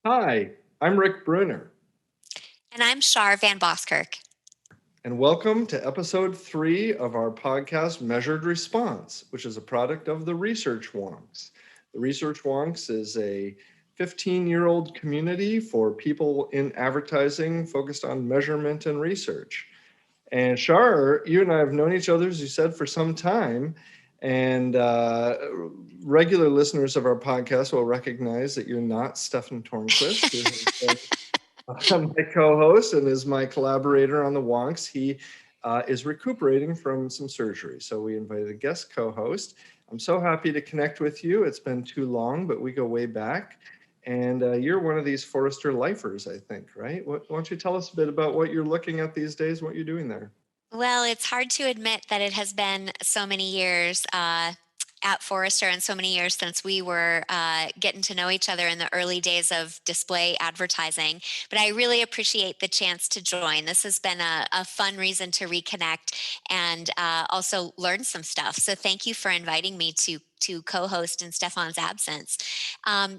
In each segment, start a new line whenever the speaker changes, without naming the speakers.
Hi, I'm Rick Bruner,
And I'm Shar VanBoskirk.
and welcome to episode 3 of our podcast, Measured Response, which is a product of the Research Wonks. The Research Wonks is a 15-year-old community for people in advertising focused on measurement and research. And Shar, you and I have known each other, as you said, for some time. And regular listeners of our podcast will recognize that you're not Stefan Tornquist, who has been my co-host and is my collaborator on the Wonks. He is recuperating from some surgery, so we invited a guest co-host. I'm so happy to connect with you. It's been too long, but we go way back. And you're one of these Forrester lifers, I think, right? Why don't you tell us a bit about what you're looking at these days, what you're doing there?
Well, it's hard to admit that it has been so many years at Forrester and so many years since we were getting to know each other in the early days of display advertising. But I really appreciate the chance to join. This has been a fun reason to reconnect and also learn some stuff. So thank you for inviting me to co-host in Stefan's absence.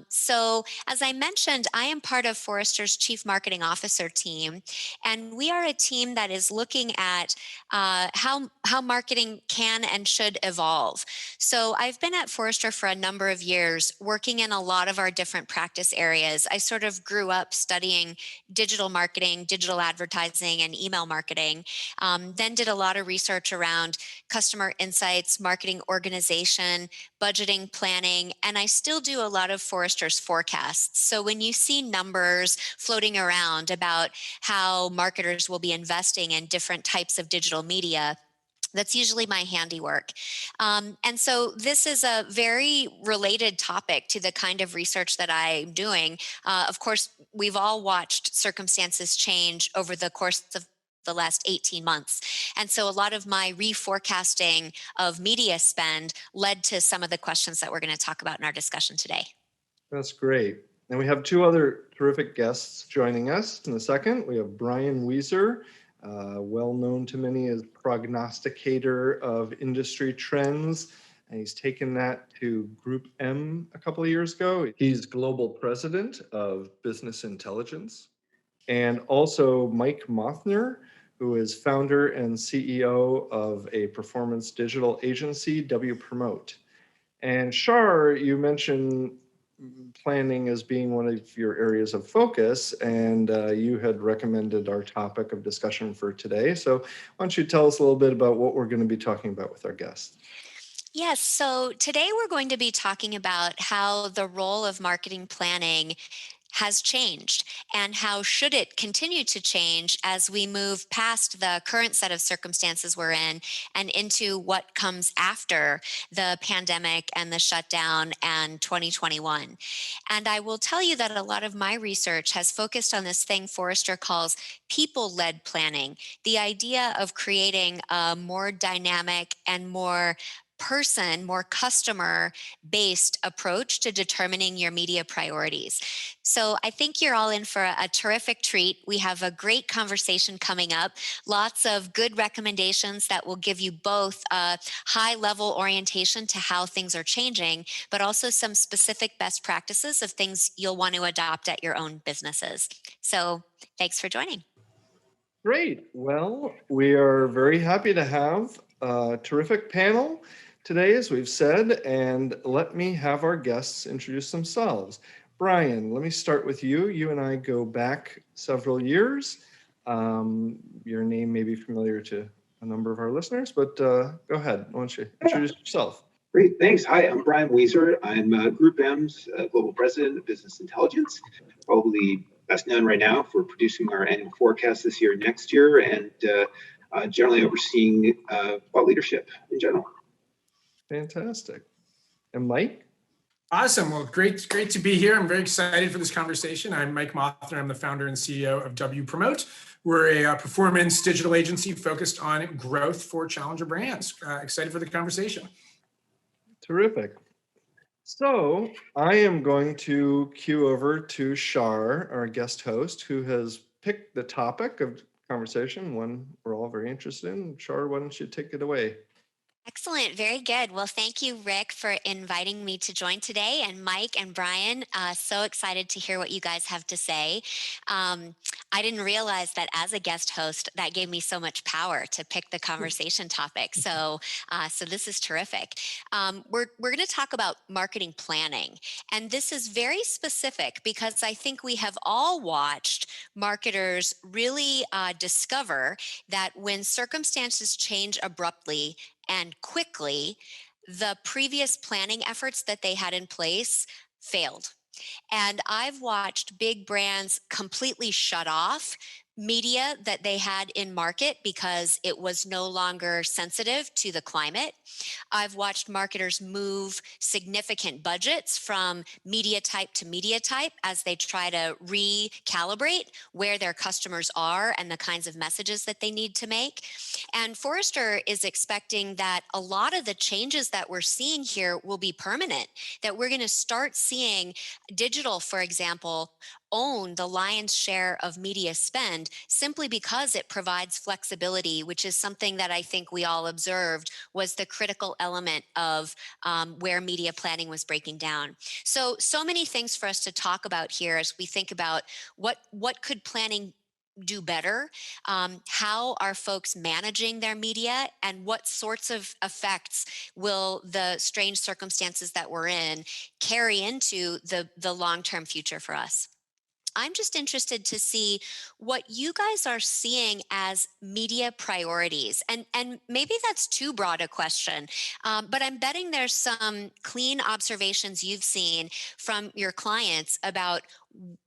So as I mentioned, I am part of Forrester's Chief Marketing Officer team, and we are a team that is looking at how marketing can and should evolve. So I've been at Forrester for a number of years, working in a lot of our different practice areas. I sort of grew up studying digital marketing, digital advertising, and email marketing. Then did a lot of research around customer insights, marketing organization, budgeting, planning, and I still do a lot of Forrester's forecasts. So when you see numbers floating around about how marketers will be investing in different types of digital media, that's usually my handiwork. And so this is a very related topic to the kind of research that I'm doing. Of course, we've all watched circumstances change over the course of the last 18 months. And so a lot of my reforecasting of media spend led to some of the questions that we're going to talk about in our discussion today.
That's great. And we have two other terrific guests joining us in a second. We have Brian Wieser, well known to many as prognosticator of industry trends. And he's taken that to GroupM a couple of years ago. He's global president of business intelligence. And also Mike Mothner, who is founder and CEO of a performance digital agency, Wpromote. And Shar, you mentioned planning as being one of your areas of focus, and you had recommended our topic of discussion for today. So why don't you tell us a little bit about what we're going to be talking about with our guests?
Yes, so today we're going to be talking about how the role of marketing planning has changed and how should it continue to change as we move past the current set of circumstances we're in and into what comes after the pandemic and the shutdown and 2021. And I will tell you that a lot of my research has focused on this thing Forrester calls people-led planning, the idea of creating a more dynamic and more customer based approach to determining your media priorities. So I think you're all in for a terrific treat. We have a great conversation coming up, lots of good recommendations that will give you both a high level orientation to how things are changing, but also some specific best practices of things you'll want to adopt at your own businesses. So thanks for joining.
Great. Well, we are very happy to have a terrific panel today, as we've said, and let me have our guests introduce themselves. Brian, let me start with you. You and I go back several years. Your name may be familiar to a number of our listeners, but go ahead. Why don't you introduce yourself?
Great, thanks. Hi, I'm Brian Wieser. I'm GroupM's Global President of Business Intelligence, probably best known right now for producing our annual forecast this year and next year, and generally overseeing thought leadership in general.
Fantastic. And Mike?
Awesome. Well, great to be here. I'm very excited for this conversation. I'm Mike Mothner. I'm the founder and CEO of Wpromote. We're a performance digital agency focused on growth for challenger brands. Excited for the conversation.
Terrific. So I am going to cue over to Shar, our guest host, who has picked the topic of conversation, one we're all very interested in. Shar, why don't you take it away?
Excellent. Very good. Well, thank you, Rick, for inviting me to join today. And Mike and Brian, so excited to hear what you guys have to say. I didn't realize that as a guest host, that gave me so much power to pick the conversation topic. So this is terrific. We're going to talk about marketing planning. And this is very specific because I think we have all watched marketers really discover that when circumstances change abruptly and quickly, the previous planning efforts that they had in place failed. And I've watched big brands completely shut off media that they had in market because it was no longer sensitive to the climate. I've watched marketers move significant budgets from media type to media type as they try to recalibrate where their customers are and the kinds of messages that they need to make. And Forrester is expecting that a lot of the changes that we're seeing here will be permanent, that we're going to start seeing digital, for example, own the lion's share of media spend simply because it provides flexibility, which is something that I think we all observed was the critical element of where media planning was breaking down. So many things for us to talk about here as we think about what could planning do better, how are folks managing their media, and what sorts of effects will the strange circumstances that we're in carry into the long-term future for us. I'm just interested to see what you guys are seeing as media priorities. And maybe that's too broad a question, but I'm betting there's some clean observations you've seen from your clients about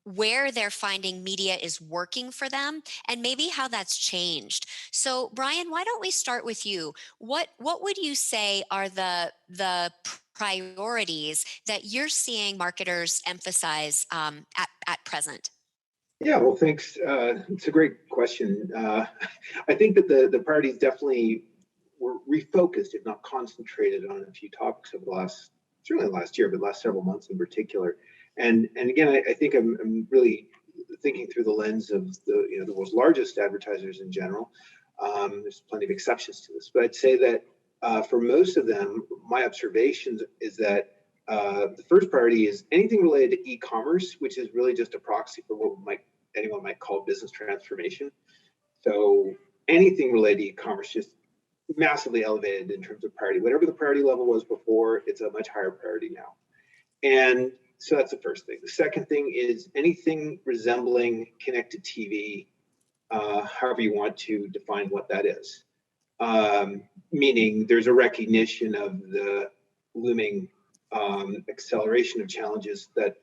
where they're finding media is working for them and maybe how that's changed. So Brian, why don't we start with you? What would you say are the priorities that you're seeing marketers emphasize at present?
Yeah, well, thanks. It's a great question. I think that the priorities definitely were refocused, if not concentrated, on a few topics over the last, certainly last year, but last several months in particular. And again, I think I'm really thinking through the lens of the world's largest advertisers in general. There's plenty of exceptions to this, but I'd say that for most of them, my observations is that the first priority is anything related to e-commerce, which is really just a proxy for what anyone might call business transformation. So anything related to e-commerce just massively elevated in terms of priority. Whatever the priority level was before, it's a much higher priority now. And so that's the first thing. The second thing is anything resembling connected TV, however you want to define what that is. Meaning there's a recognition of the looming acceleration of challenges that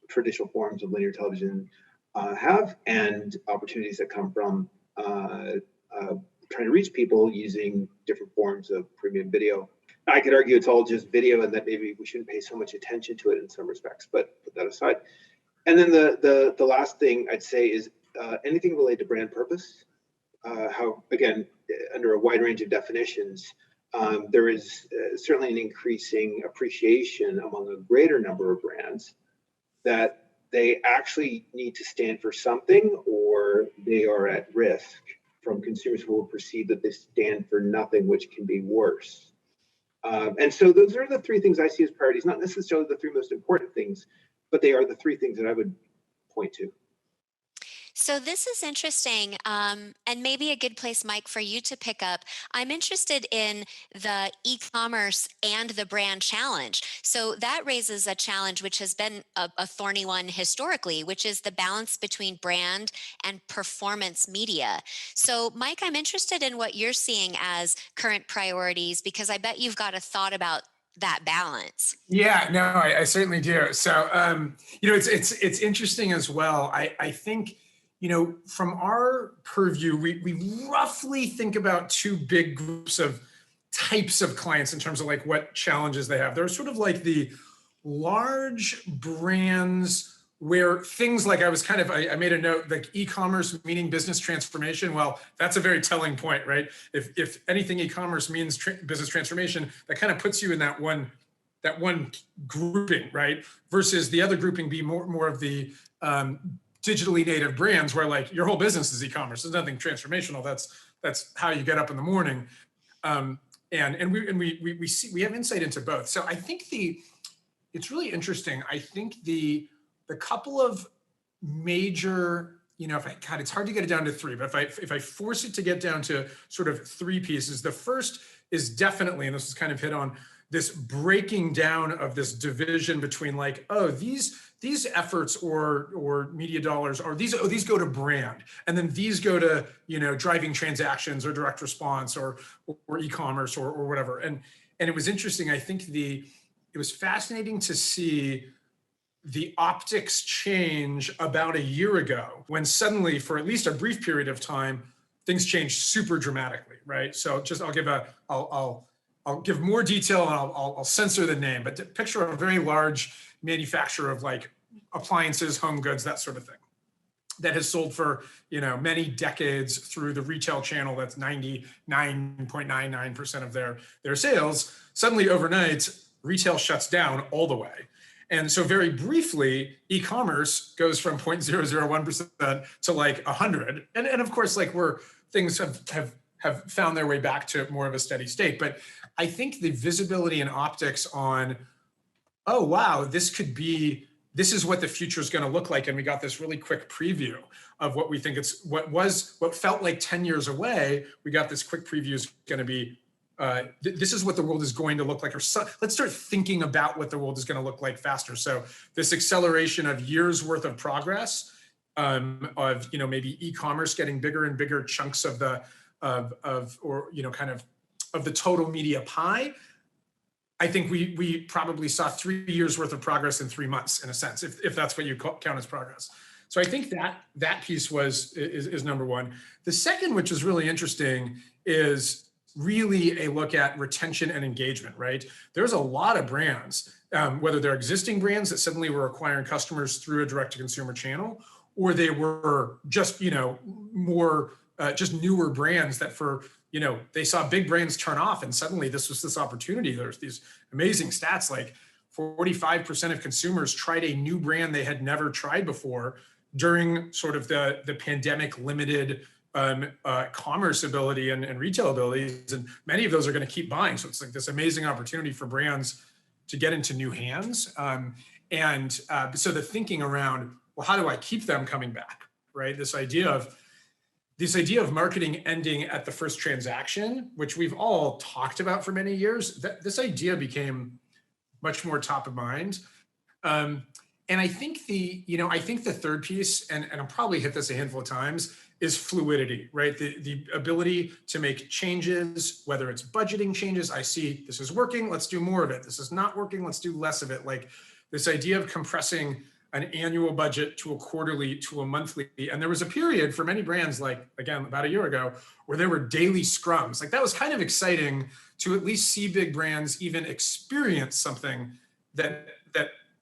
traditional forms of linear television have, and opportunities that come from trying to reach people using different forms of premium video. I could argue it's all just video and that maybe we shouldn't pay so much attention to it in some respects, but put that aside. And then the last thing I'd say is anything related to brand purpose. How, again, under a wide range of definitions, there is certainly an increasing appreciation among a greater number of brands that they actually need to stand for something, or they are at risk from consumers who will perceive that they stand for nothing, which can be worse. And so those are the three things I see as priorities, not necessarily the three most important things, but they are the three things that I would point to.
So this is interesting, and maybe a good place, Mike, for you to pick up. I'm interested in the e-commerce and the brand challenge. So that raises a challenge which has been a thorny one historically, which is the balance between brand and performance media. So Mike, I'm interested in what you're seeing as current priorities, because I bet you've got a thought about that balance.
Yeah, no, I certainly do. So, it's interesting as well. I think, from our purview, we roughly think about two big groups of types of clients in terms of like what challenges they have. There's sort of like the large brands where things like I made a note, like e-commerce meaning business transformation. Well, that's a very telling point, right? If anything e-commerce means business transformation, that kind of puts you in that one grouping, right? Versus the other grouping be more of the digitally native brands where like your whole business is e-commerce. There's nothing transformational. That's how you get up in the morning. And we have insight into both. So I think it's really interesting. I think the couple of major, it's hard to get it down to three, but if I force it to get down to sort of three pieces, the first is definitely, and this is kind of hit on, this breaking down of this division between like, oh, these efforts or media dollars are these go to brand, and then these go to driving transactions or direct response or e-commerce or whatever. And it was interesting. I think it was fascinating to see the optics change about a year ago, when suddenly, for at least a brief period of time, things changed super dramatically, right? So I'll give more detail, and I'll censor the name, but picture a very large manufacturer of like appliances, home goods, that sort of thing, that has sold for many decades through the retail channel. That's 99.99% of their sales. Suddenly overnight, retail shuts down all the way. And so very briefly, e-commerce goes from 0.001% to like 100. And of course, like things have found their way back to more of a steady state. But I think the visibility and optics on, oh, wow, this is what the future is going to look like. And we got this really quick preview of what we think what felt like 10 years away. We got this quick preview is going to be, this is what the world is going to look like, let's start thinking about what the world is going to look like faster. So this acceleration of years worth of progress, of maybe e-commerce getting bigger and bigger chunks of the the total media pie. I think we probably saw 3 years worth of progress in 3 months, in a sense, if that's what you count as progress. So I think that piece is number one. The second, which is really interesting, is really a look at retention and engagement, right? There's a lot of brands, whether they're existing brands that suddenly were acquiring customers through a direct-to-consumer channel, or they were just, more just newer brands that they saw big brands turn off, and suddenly this was this opportunity. There's these amazing stats, like 45% of consumers tried a new brand they had never tried before during sort of the pandemic limited commerce ability and retail abilities, and many of those are going to keep buying. So it's like this amazing opportunity for brands to get into new hands. So the thinking around, well, how do I keep them coming back, right? This idea of marketing ending at the first transaction, which we've all talked about for many years, this idea became much more top of mind. And I think the third piece, and I'll probably hit this a handful of times, is fluidity, right? The ability to make changes, whether it's budgeting changes. I see this is working, let's do more of it. This is not working, let's do less of it. Like this idea of compressing an annual budget to a quarterly, to a monthly. And there was a period for many brands, like, again, about a year ago, where there were daily scrums. Like that was kind of exciting to at least see big brands even experience something that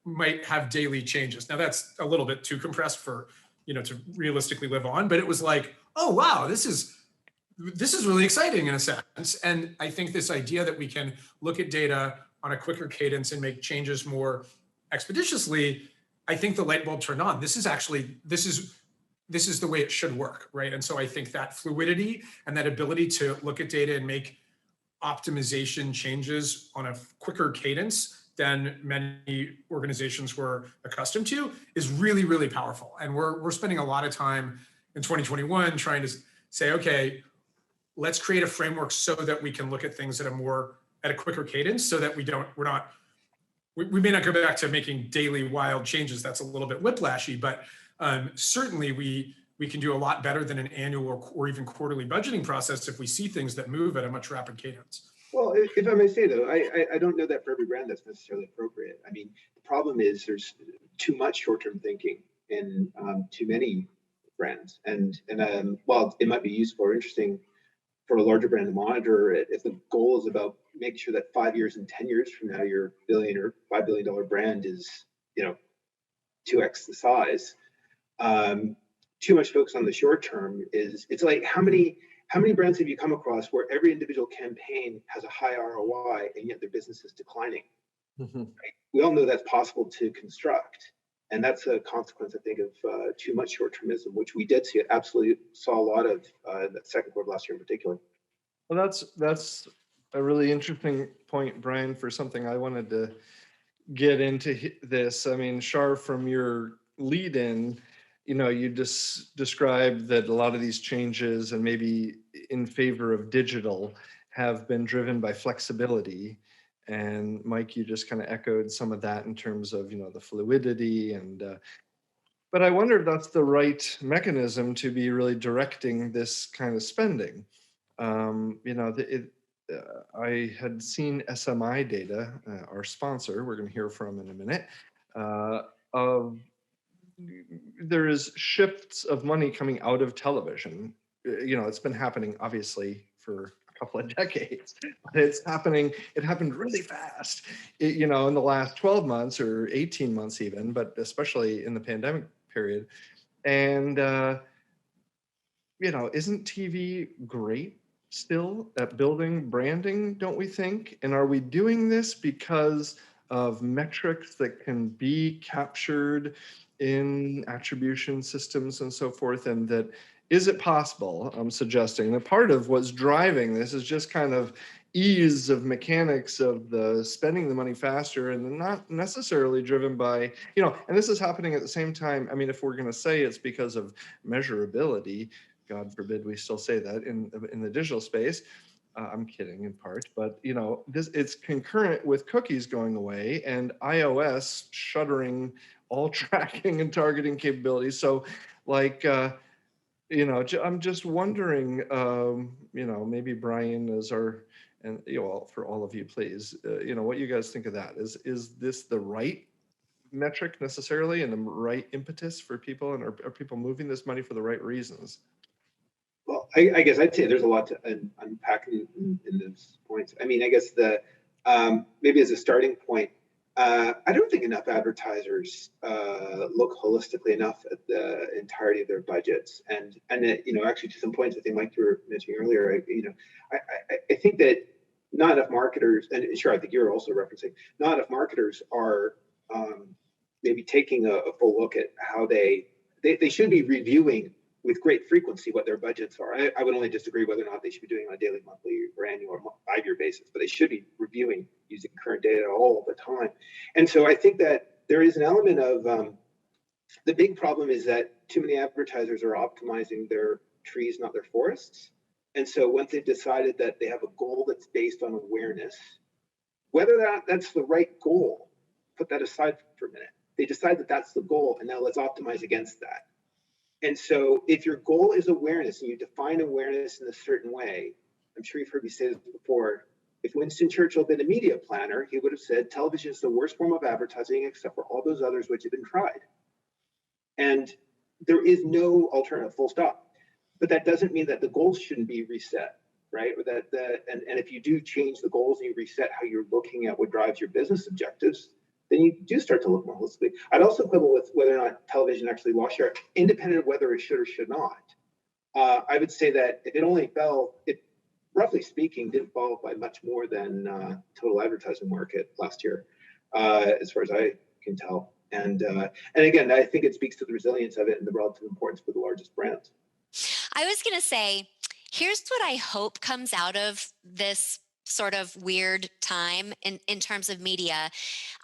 might have daily changes. Now that's a little bit too compressed for, to realistically live on, but it was like, oh, wow, this is really exciting in a sense. And I think this idea that we can look at data on a quicker cadence and make changes more expeditiously, I think the light bulb turned on. This is the way it should work, right? And so I think that fluidity and that ability to look at data and make optimization changes on a quicker cadence than many organizations were accustomed to is really, really powerful. And we're spending a lot of time in 2021 trying to say, okay, let's create a framework so that we can look at things at a quicker cadence, so that we may not go back to making daily wild changes. That's a little bit whiplashy, but certainly we can do a lot better than an annual or even quarterly budgeting process if we see things that move at a much rapid cadence.
Well, if I may say though, I don't know that for every brand that's necessarily appropriate. I mean, the problem is there's too much short-term thinking in too many brands, and while it might be useful or interesting for a larger brand to monitor it, if the goal is about making sure that 5 years and 10 years from now your $1 billion or $5 billion brand is 2x the size, too much focus on the short term it's like how many brands have you come across where every individual campaign has a high ROI and yet their business is declining? Mm-hmm. Right? We all know that's possible to construct. And that's a consequence, I think, of too much short-termism, which we did see. Absolutely saw a lot of in the second quarter last year in particular.
Well, that's a really interesting point, Brian, for something I wanted to get into this. I mean, Shar, from your lead in, you just described that a lot of these changes and maybe in favor of digital have been driven by flexibility. And Mike, you just kind of echoed some of that in terms of, the fluidity but I wonder if that's the right mechanism to be really directing this kind of spending. I had seen SMI data, our sponsor, we're going to hear from in a minute, of there is shifts of money coming out of television. It's been happening obviously for a couple of decades, but it's happening. It happened really fast, in the last 12 months or 18 months even, but especially in the pandemic period. And, isn't TV great still at building branding, don't we think? And are we doing this because of metrics that can be captured in attribution systems and so forth? And that, is it possible, I'm suggesting, that part of what's driving this is just kind of ease of mechanics of the spending the money faster and not necessarily driven by, and this is happening at the same time. I mean, if we're going to say it's because of measurability, God forbid we still say that in the digital space. I'm kidding in part, but it's concurrent with cookies going away and iOS shuttering all tracking and targeting capabilities. So, I'm just wondering, maybe Brian is and for all of you, please, what you guys think of that. Is this the right metric necessarily and the right impetus for people, and are people moving this money for the right reasons?
Well, I guess I'd say there's a lot to unpack in those points. I mean, I guess maybe as a starting point, I don't think enough advertisers look holistically enough at the entirety of their budgets, and actually to some points I think Mike, you were mentioning earlier. I think that not enough marketers, and sure, I think you're also referencing, not enough marketers are maybe taking a full look at how they should be reviewing with great frequency what their budgets are. I would only disagree whether or not they should be doing it on a daily, monthly, or annual, or 5-year basis, but they should be reviewing using current data all the time. And so I think that there is an element of the big problem is that too many advertisers are optimizing their trees, not their forests. And so once they've decided that they have a goal that's based on awareness, whether that's the right goal, put that aside for a minute. They decide that that's the goal, and now let's optimize against that. And so if your goal is awareness and you define awareness in a certain way, I'm sure you've heard me say this before, if Winston Churchill had been a media planner, he would have said television is the worst form of advertising except for all those others which have been tried. And there is no alternative, full stop. But that doesn't mean that the goals shouldn't be reset, right? Or and if you do change the goals and you reset how you're looking at what drives your business objectives, then you do start to look more holistically. I'd also quibble with whether or not television actually lost share, independent of whether it should or should not. I would say that if it only fell, it roughly speaking didn't fall by much more than total advertising market last year, as far as I can tell. And again, I think it speaks to the resilience of it and the relative importance for the largest brands.
I was going to say, here's what I hope comes out of this sort of weird time in terms of media.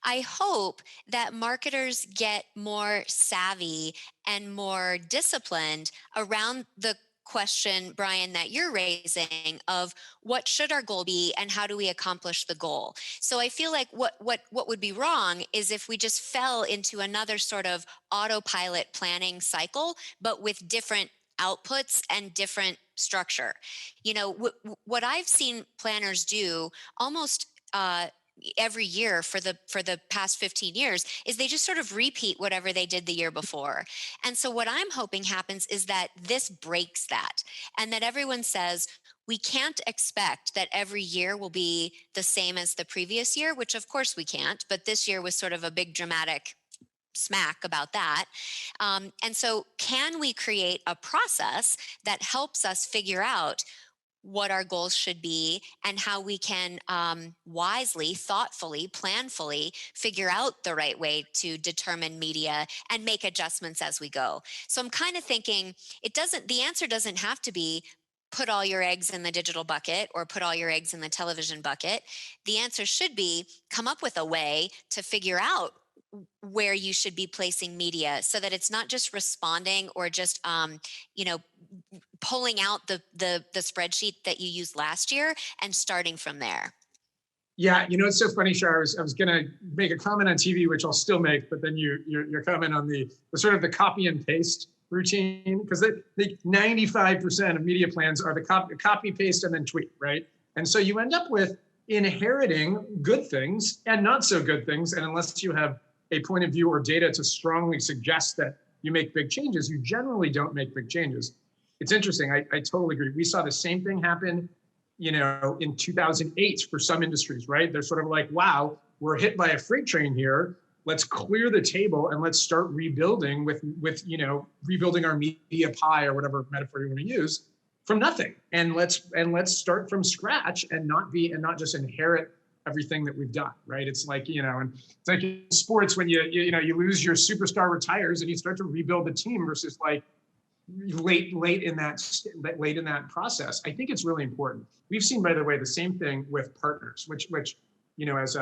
I hope that marketers get more savvy and more disciplined around the question, Brian, that you're raising of what should our goal be and how do we accomplish the goal. So I feel like what would be wrong is if we just fell into another sort of autopilot planning cycle, but with different outputs and different structure. What I've seen planners do almost every year for the past 15 years is they just sort of repeat whatever they did the year before. And so what I'm hoping happens is that this breaks that, and that everyone says, we can't expect that every year will be the same as the previous year, which of course we can't, but this year was sort of a big dramatic smack about that. And so can we create a process that helps us figure out what our goals should be and how we can wisely, thoughtfully, planfully figure out the right way to determine media and make adjustments as we go. So I'm kind of thinking the answer doesn't have to be put all your eggs in the digital bucket or put all your eggs in the television bucket. The answer should be come up with a way to figure out where you should be placing media so that it's not just responding or just pulling out the spreadsheet that you used last year and starting from there.
Yeah, it's so funny, Shar. I was going to make a comment on TV, which I'll still make, but then your comment on the sort of the copy and paste routine, because the 95% of media plans are the copy, paste, and then tweet, right? And so you end up with inheriting good things and not so good things. And unless you have a point of view or data to strongly suggest that you make big changes, you generally don't make big changes. It's interesting. I totally agree. We saw the same thing happen in 2008 for some industries, right? They're sort of like, wow, we're hit by a freight train here. Let's clear the table and let's start rebuilding with rebuilding our media pie or whatever metaphor you want to use from nothing. And let's start from scratch and not just inherit everything that we've done, right? It's like, and it's like in sports when you lose your superstar retires and you start to rebuild the team versus like late in that process. I think it's really important. We've seen, by the way, the same thing with partners, which as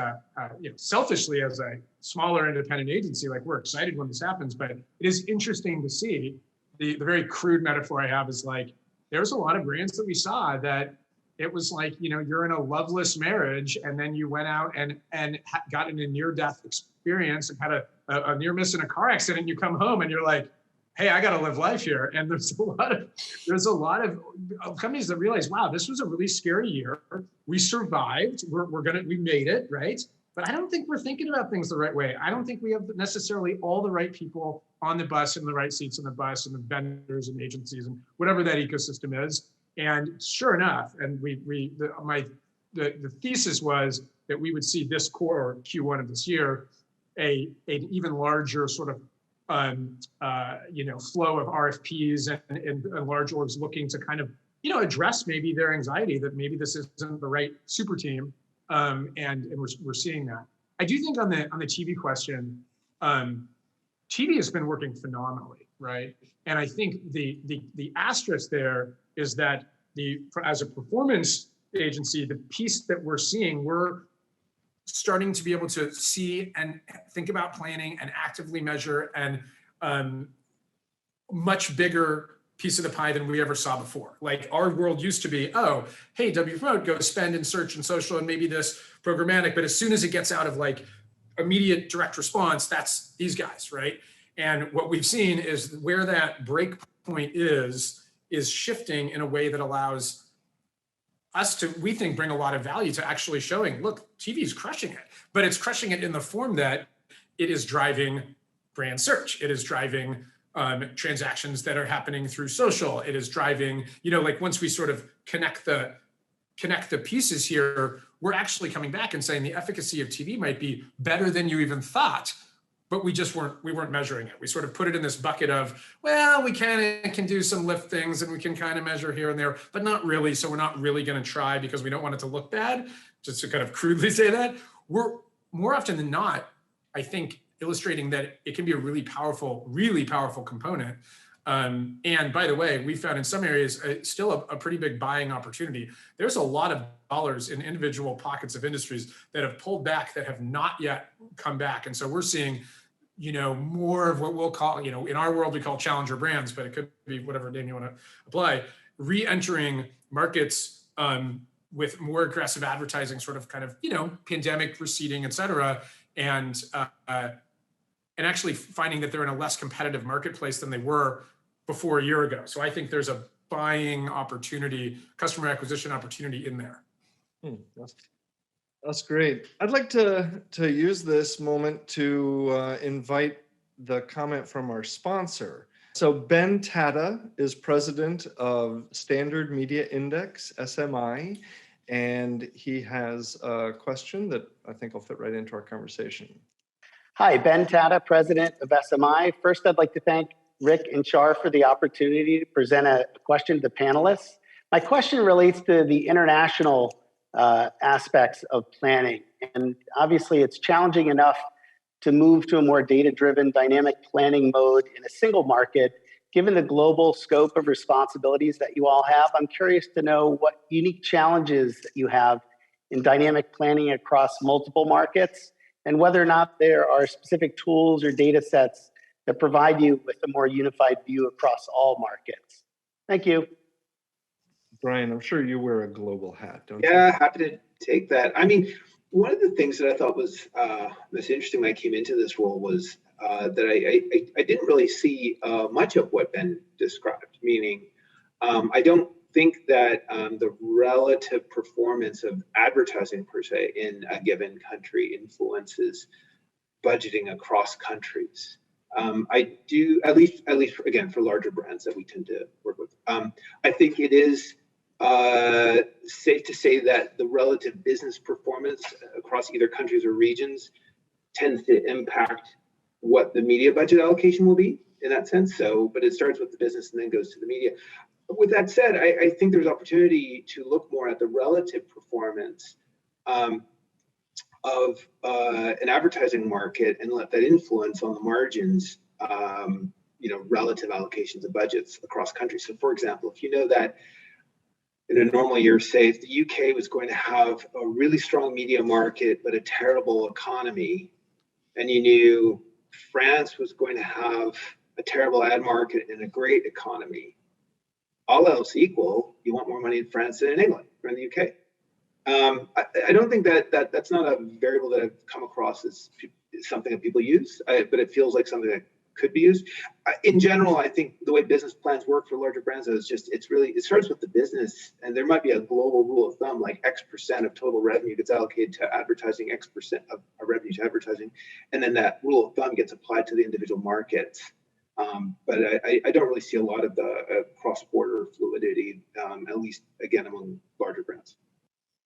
selfishly as a smaller independent agency, like we're excited when this happens, but it is interesting to see the very crude metaphor I have is like, there's a lot of brands that we saw that it was like, you're in a loveless marriage and then you went out and got in a near-death experience and had a near miss in a car accident. You come home and you're like, hey, I got to live life here. And there's a lot of companies that realize, wow, this was a really scary year. We survived. We made it, right? But I don't think we're thinking about things the right way. I don't think we have necessarily all the right people on the bus and the right seats on the bus and the vendors and agencies and whatever that ecosystem is. And sure enough, and the thesis was that we would see this core Q1 of this year, an even larger sort of flow of RFPs and large orgs looking to kind of, address maybe their anxiety that maybe this isn't the right super team. And we're seeing that. I do think on the TV question, TV has been working phenomenally, right? And I think the asterisk there is that as a performance agency, the piece that we're seeing, we're starting to be able to see and think about planning and actively measure and much bigger piece of the pie than we ever saw before. Like our world used to be, oh, hey, Wpromote, go spend in search and social and maybe this programmatic, but as soon as it gets out of like immediate direct response, that's these guys, right? And what we've seen is where that break point is shifting in a way that allows us to, we think, bring a lot of value to actually showing, look, TV is crushing it, but it's crushing it in the form that it is driving brand search. It is driving transactions that are happening through social. It is driving, like once we sort of connect the pieces here, we're actually coming back and saying the efficacy of TV might be better than you even thought, but we weren't measuring it. We sort of put it in this bucket of, well, we can do some lift things and we can kind of measure here and there, but not really. So we're not really going to try because we don't want it to look bad, just to kind of crudely say that. We're more often than not, I think, illustrating that it can be a really powerful component. And by the way, we found in some areas still a pretty big buying opportunity. There's a lot of dollars in individual pockets of industries that have pulled back that have not yet come back. And so we're seeing, more of what we'll call, in our world, we call challenger brands, but it could be whatever name you want to apply, re-entering markets with more aggressive advertising, sort of kind of, pandemic receding, et cetera. And actually finding that they're in a less competitive marketplace than they were before a year ago. So I think there's a buying opportunity, customer acquisition opportunity in there.
That's great. I'd like to use this moment to invite the comment from our sponsor. So Ben Tata is president of Standard Media Index, SMI, and he has a question that I think will fit right into our conversation.
Hi, Ben Tata, president of SMI. First, I'd like to thank Rick and Shar for the opportunity to present a question to the panelists. My question relates to the international aspects of planning. And obviously, it's challenging enough to move to a more data-driven dynamic planning mode in a single market. given the global scope of responsibilities that you all have, I'm curious to know what unique challenges that you have in dynamic planning across multiple markets, and whether or not there are specific tools or data sets that provide you with a more unified view across all markets. Thank you.
Brian, I'm sure you wear a global hat, don't you?
Yeah, happy to take that. I mean, one of the things that I thought was most interesting when I came into this role was that I didn't really see much of what Ben described, meaning I don't think that the relative performance of advertising per se in a given country influences budgeting across countries. I do, at least again, for larger brands that we tend to work with. I think it is safe to say that the relative business performance across either countries or regions tends to impact what the media budget allocation will be in that sense. So, but it starts with the business and then goes to the media. With that said, I think there's opportunity to look more at the relative performance of an advertising market and let that influence on the margins, relative allocations of budgets across countries. So for example, if you know that in a normal year, say if the UK was going to have a really strong media market, but a terrible economy, and you knew France was going to have a terrible ad market and a great economy, all else equal, you want more money in France than in England or in the UK. I don't think that's not a variable that I've come across as something that people use, but it feels like something that could be used. In general, I think the way business plans work for larger brands is it starts with the business, and there might be a global rule of thumb, like X% of total revenue gets allocated to advertising, X% of revenue to advertising, and then that rule of thumb gets applied to the individual markets. But I don't really see a lot of the cross-border fluidity, at least again among larger brands.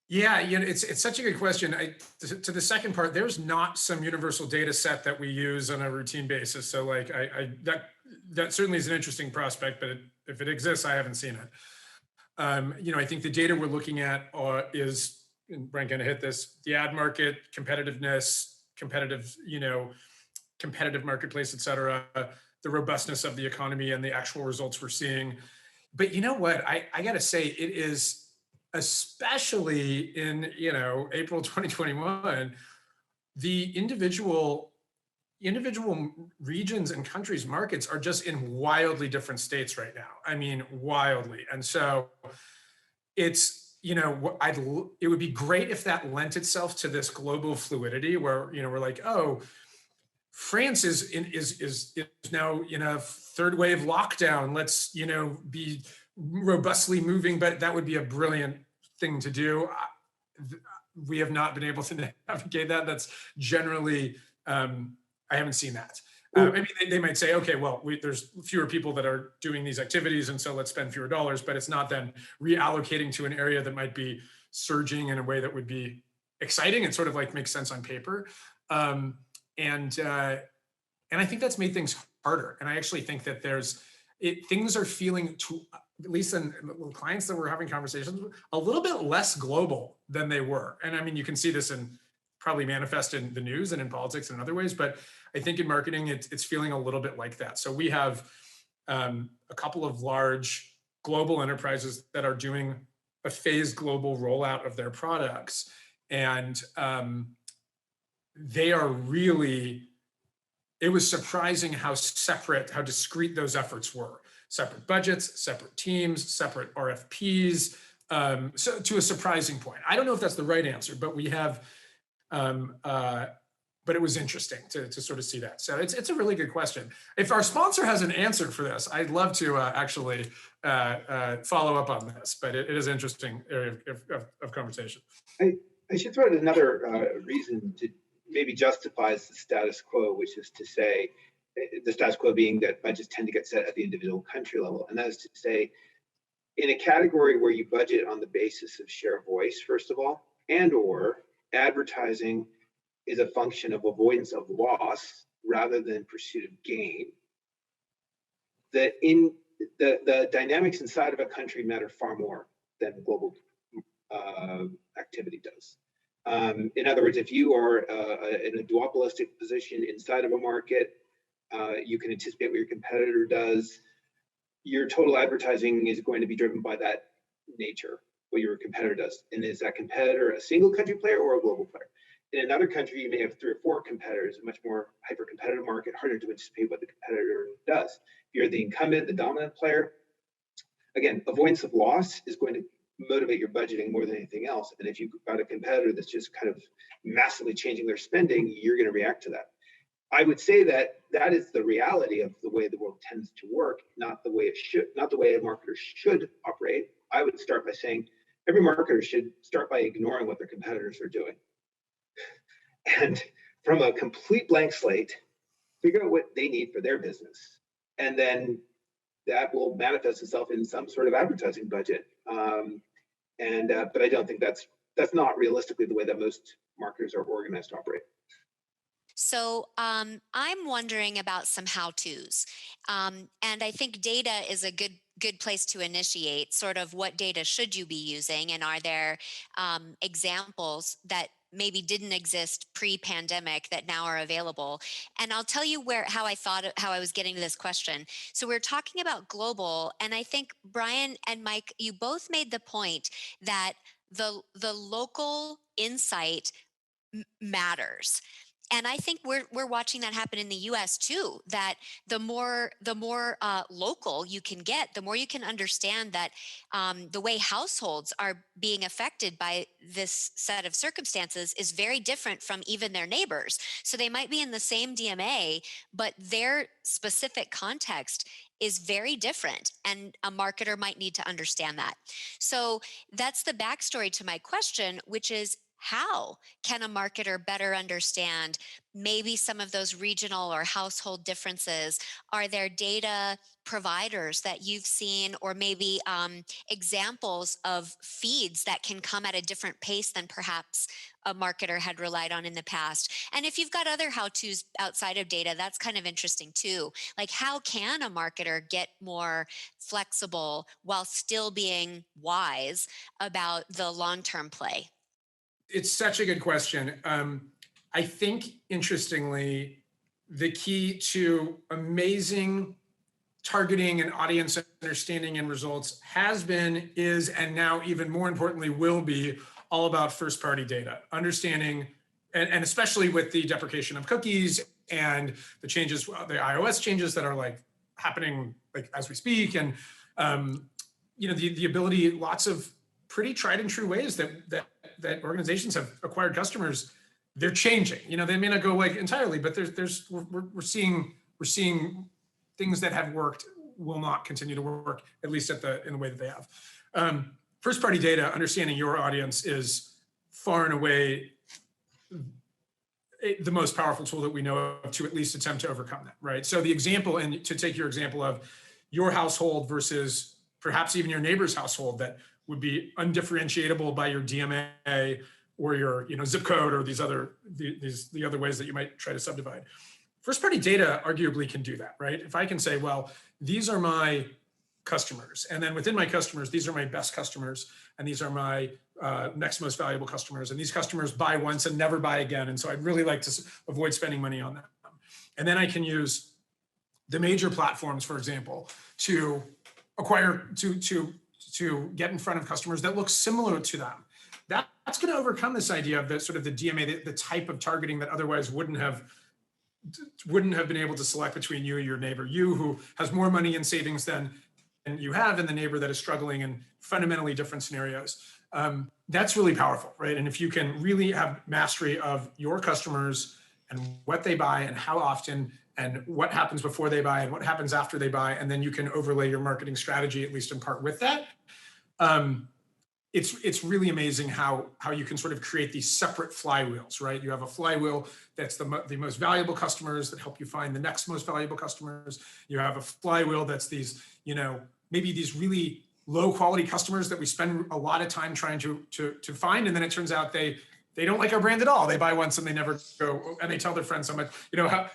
Yeah, it's such a good question. To the second part, there's not some universal data set that we use on a routine basis. So like that certainly is an interesting prospect, but if it exists, I haven't seen it. I think the data we're looking at is, and Brian kind of hit this, the ad market, competitiveness, competitive marketplace, et cetera, the robustness of the economy and the actual results we're seeing. But you know what, I gotta say, it is, especially in April 2021, the individual regions and countries, markets are just in wildly different states right now. I mean, wildly. And so it's, it would be great if that lent itself to this global fluidity where, we're like, oh, France is now in a third wave lockdown. Let's, be robustly moving, but that would be a brilliant thing to do. We have not been able to navigate that. That's generally, I haven't seen that. Maybe they might say, okay, well, there's fewer people that are doing these activities, and so let's spend fewer dollars, but it's not then reallocating to an area that might be surging in a way that would be exciting and sort of like makes sense on paper. And I think that's made things harder. And I actually think that things are feeling, at least in clients that we're having conversations with, a little bit less global than they were. And I mean, you can see this in probably manifest in the news and in politics and in other ways, but I think in marketing, it's feeling a little bit like that. So we have a couple of large global enterprises that are doing a phased global rollout of their products. And they are really, it was surprising how discrete those efforts were. Separate budgets, separate teams, separate RFPs, so to a surprising point. I don't know if that's the right answer, but we have, but it was interesting to sort of see that. So it's a really good question. If our sponsor has an answer for this, I'd love to actually follow up on this, but it is an interesting area of conversation.
I should throw out another reason to maybe justifies the status quo, which is to say, the status quo being that budgets tend to get set at the individual country level. And that is to say, in a category where you budget on the basis of share of voice, first of all, and or advertising is a function of avoidance of loss rather than pursuit of gain, that in the dynamics inside of a country matter far more than global activity does. In other words, if you are in a duopolistic position inside of a market, you can anticipate what your competitor does. your total advertising is going to be driven by that nature, what your competitor does. And is that competitor a single country player or a global player? In another country, you may have 3 or 4 competitors, a much more hyper-competitive market, harder to anticipate what the competitor does. If you're the incumbent, the dominant player, again, avoidance of loss is going to motivate your budgeting more than anything else. And if you've got a competitor that's just kind of massively changing their spending, you're going to react to that. I would say that that is the reality of the way the world tends to work, not the way it should, not the way a marketer should operate. I would start by saying every marketer should start by ignoring what their competitors are doing. And from a complete blank slate, figure out what they need for their business. And then that will manifest itself in some sort of advertising budget. But I don't think that's not realistically the way that most marketers are organized to operate.
So I'm wondering about some how-tos, and I think data is a good place to initiate. Sort of what data should you be using, and are there examples that maybe didn't exist pre-pandemic that now are available? And I'll tell you how I was getting to this question. So we're talking about global, and I think Brian and Mike, you both made the point that the local insight matters. And I think we're watching that happen in the U.S. too. That the more local you can get, the more you can understand that the way households are being affected by this set of circumstances is very different from even their neighbors. So they might be in the same DMA, but their specific context is very different, and a marketer might need to understand that. So that's the backstory to my question, which is, how can a marketer better understand maybe some of those regional or household differences? Are there data providers that you've seen, or maybe examples of feeds that can come at a different pace than perhaps a marketer had relied on in the past? And if you've got other how-tos outside of data, that's kind of interesting too. Like, how can a marketer get more flexible while still being wise about the long-term play?
It's such a good question. I think, interestingly, the key to amazing targeting and audience understanding and results has been, is, and now even more importantly will be all about first-party data. Understanding, and especially with the deprecation of cookies and the changes, the iOS changes that are like happening like as we speak, and the ability, lots of pretty tried and true ways that organizations have acquired customers, they're changing. They may not go like entirely, but we're seeing things that have worked will not continue to work, at least in the way that they have. First party data, understanding your audience, is far and away the most powerful tool that we know of to at least attempt to overcome that, right? So the example, and to take your example of your household versus perhaps even your neighbor's household, that would be undifferentiatable by your DMA or your zip code or the other ways that you might try to subdivide. First party data arguably can do that, right? If I can say, well, these are my customers, and then within my customers, these are my best customers, and these are my next most valuable customers, and these customers buy once and never buy again, and so I'd really like to avoid spending money on them. And then I can use the major platforms, for example, to acquire, to get in front of customers that look similar to them. That's going to overcome this idea of the sort of the DMA, the type of targeting that otherwise wouldn't have been able to select between you and your neighbor, you who has more money in savings than you have, and the neighbor that is struggling in fundamentally different scenarios. That's really powerful, right? And if you can really have mastery of your customers and what they buy and how often and what happens before they buy and what happens after they buy, and then you can overlay your marketing strategy, at least in part, with that. It's really amazing how you can sort of create these separate flywheels, right? You have a flywheel that's the most valuable customers that help you find the next most valuable customers. You have a flywheel that's these, maybe these really low quality customers that we spend a lot of time trying to find, and then it turns out they don't like our brand at all. They buy once and they never go, and they tell their friends so much,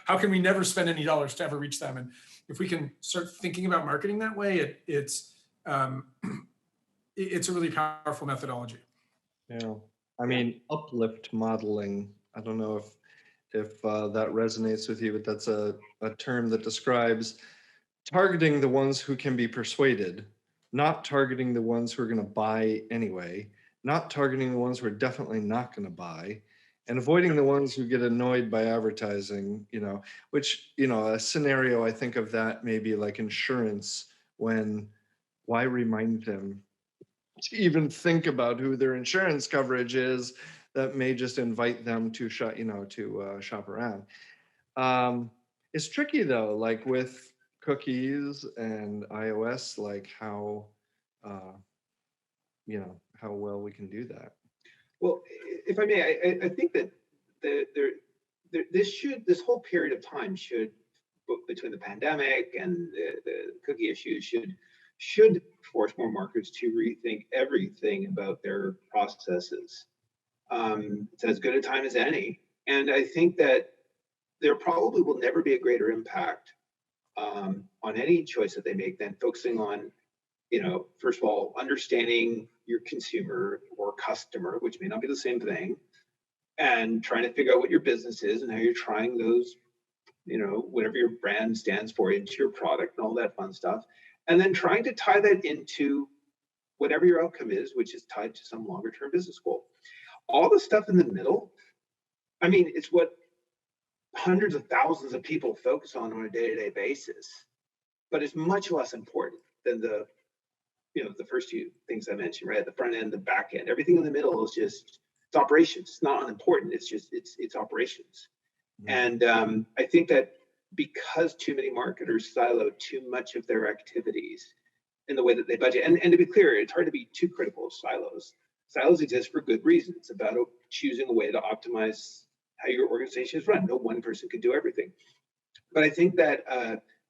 how can we never spend any dollars to ever reach them? And if we can start thinking about marketing that way, it's a really powerful methodology.
Yeah, I mean, uplift modeling, I don't know if that resonates with you, but that's a term that describes targeting the ones who can be persuaded, not targeting the ones who are going to buy anyway, not targeting the ones who are definitely not going to buy, and avoiding the ones who get annoyed by advertising, which, a scenario I think of that maybe like insurance, when why remind them to even think about who their insurance coverage is, that may just invite them to shop, shop around. It's tricky though, like with cookies and iOS, like how, how well we can do that.
Well, if I may, I think that this whole period of time should, between the pandemic and the cookie issues, should force more marketers to rethink everything about their processes. It's as good a time as any, and I think that there probably will never be a greater impact on any choice that they make than focusing on, first of all, understanding your consumer or customer, which may not be the same thing, and trying to figure out what your business is and how you're trying those, whatever your brand stands for, into your product and all that fun stuff. And then trying to tie that into whatever your outcome is, which is tied to some longer term business goal. All the stuff in the middle, I mean, it's what hundreds of thousands of people focus on a day-to-day basis, but it's much less important than the first few things I mentioned, right? The front end, the back end, everything in the middle is just, it's operations. It's not unimportant. It's just, it's operations. Mm-hmm. And I think that because too many marketers silo too much of their activities in the way that they budget, and to be clear, it's hard to be too critical of silos. Silos exist for good reasons. It's about choosing a way to optimize how your organization is run. No one person can do everything. But I think that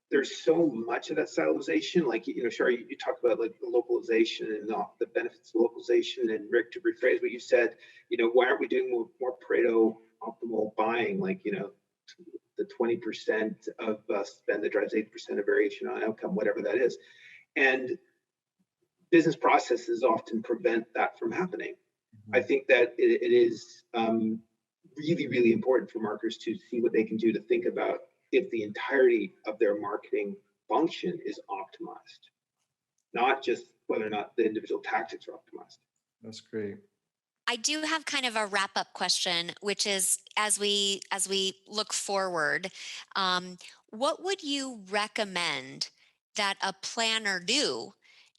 there's so much of that silization, like, Shar, you talked about like the localization and the benefits of localization, and Rick, to rephrase what you said, why aren't we doing more Pareto optimal buying, like, the 20% of spend that drives 80% of variation on outcome, whatever that is. And business processes often prevent that from happening. Mm-hmm. I think that it is really, really important for marketers to see what they can do to think about if the entirety of their marketing function is optimized, not just whether or not the individual tactics are optimized.
That's great.
I do have kind of a wrap-up question, which is, as we look forward, what would you recommend that a planner do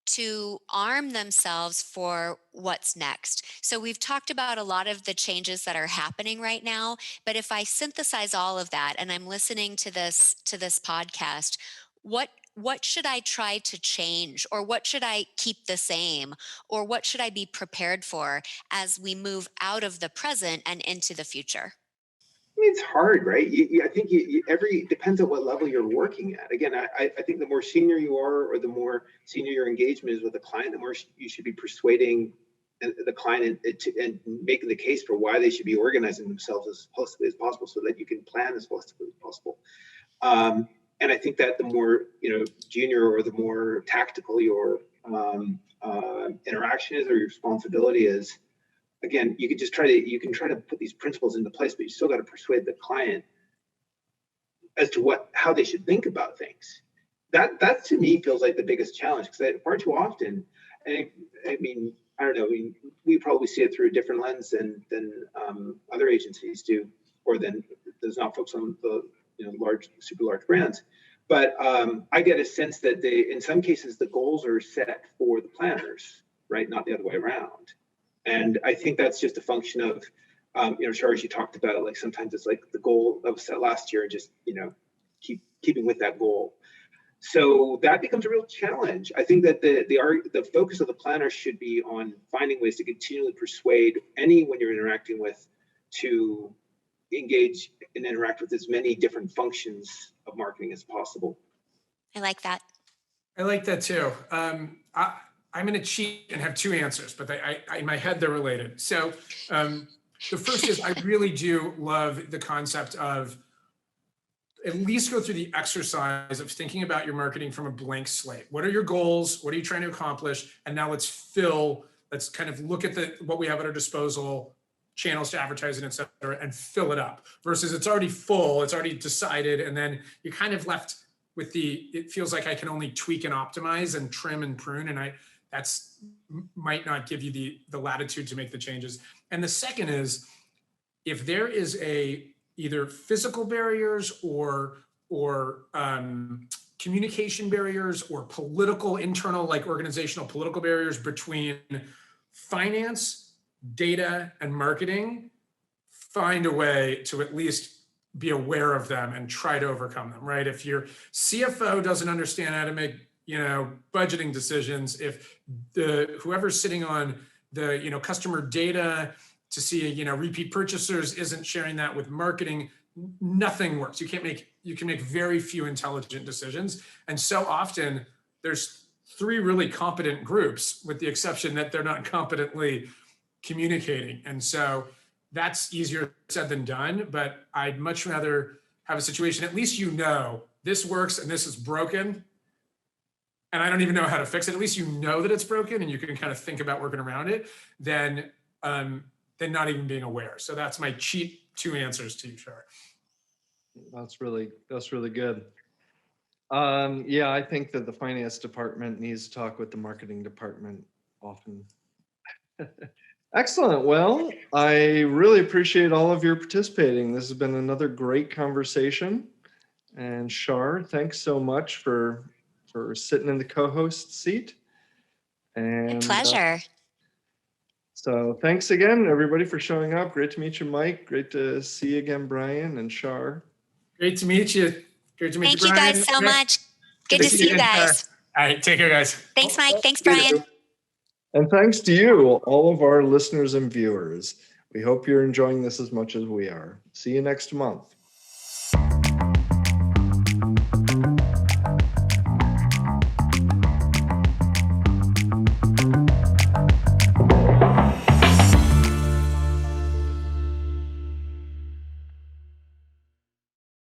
to arm themselves for what's next? So we've talked about a lot of the changes that are happening right now, but if I synthesize all of that and I'm listening to this podcast, what should I try to change, or what should I keep the same, or what should I be prepared for as we move out of the present and into the future?
I mean, it's hard, right? I think depends on what level you're working at. Again, I think the more senior you are, or the more senior your engagement is with the client, the more you should be persuading the client and making the case for why they should be organizing themselves as flexibly as possible, so that you can plan as flexibly as possible. And I think that the more junior, or the more tactical your interaction is, or your responsibility is, again, you can try to put these principles into place, but you still got to persuade the client as to how they should think about things. That to me feels like the biggest challenge, because far too often, I mean, I don't know, we probably see it through a different lens than other agencies do, or than does not focus on the super large brands. But I get a sense that in some cases, the goals are set for the planners, right? Not the other way around. And I think that's just a function of, Shar, as you talked about, like sometimes it's like the goal that was set last year, and just, keeping with that goal. So that becomes a real challenge. I think that the focus of the planner should be on finding ways to continually persuade anyone you're interacting with to engage and interact with as many different functions of marketing as possible.
I like that.
I like that too. I'm going to cheat and have two answers, but in my head, they're related. So the first is, I really do love the concept of at least go through the exercise of thinking about your marketing from a blank slate. What are your goals? What are you trying to accomplish? And now let's kind of look at what we have at our disposal, channels to advertising, et cetera, and fill it up, versus it's already full, it's already decided, and then you're kind of left it feels like I can only tweak and optimize and trim and prune, and that's might not give you the latitude to make the changes. And the second is, if there is either physical barriers or communication barriers or political, internal, like organizational political barriers between finance, data, and marketing, find a way to at least be aware of them and try to overcome them, right? If your CFO doesn't understand how to make, budgeting decisions, if whoever's sitting on the, customer data to see, repeat purchasers isn't sharing that with marketing, nothing works. You can make very few intelligent decisions. And so often there's 3 really competent groups, with the exception that they're not competently communicating. And so that's easier said than done, but I'd much rather have a situation, at least this works and this is broken, and I don't even know how to fix it. At least that it's broken and you can kind of think about working around it, than not even being aware. So that's my cheat 2 answers to you, Shar.
That's really good. Yeah, I think that the finance department needs to talk with the marketing department often. Excellent. Well, I really appreciate all of your participating. This has been another great conversation. And Shar, thanks so much for sitting in the co-host seat. And
My pleasure.
So thanks again, everybody, for showing up. Great to meet you, Mike. Great to see you again, Brian and Shar.
Great to meet you. Great to meet you, Brian.
Thank you guys so much. Good to see you guys.
All right, take care, guys.
Thanks, Mike. Thanks, Brian.
And thanks to you, all of our listeners and viewers. We hope you're enjoying this as much as we are. See you next month.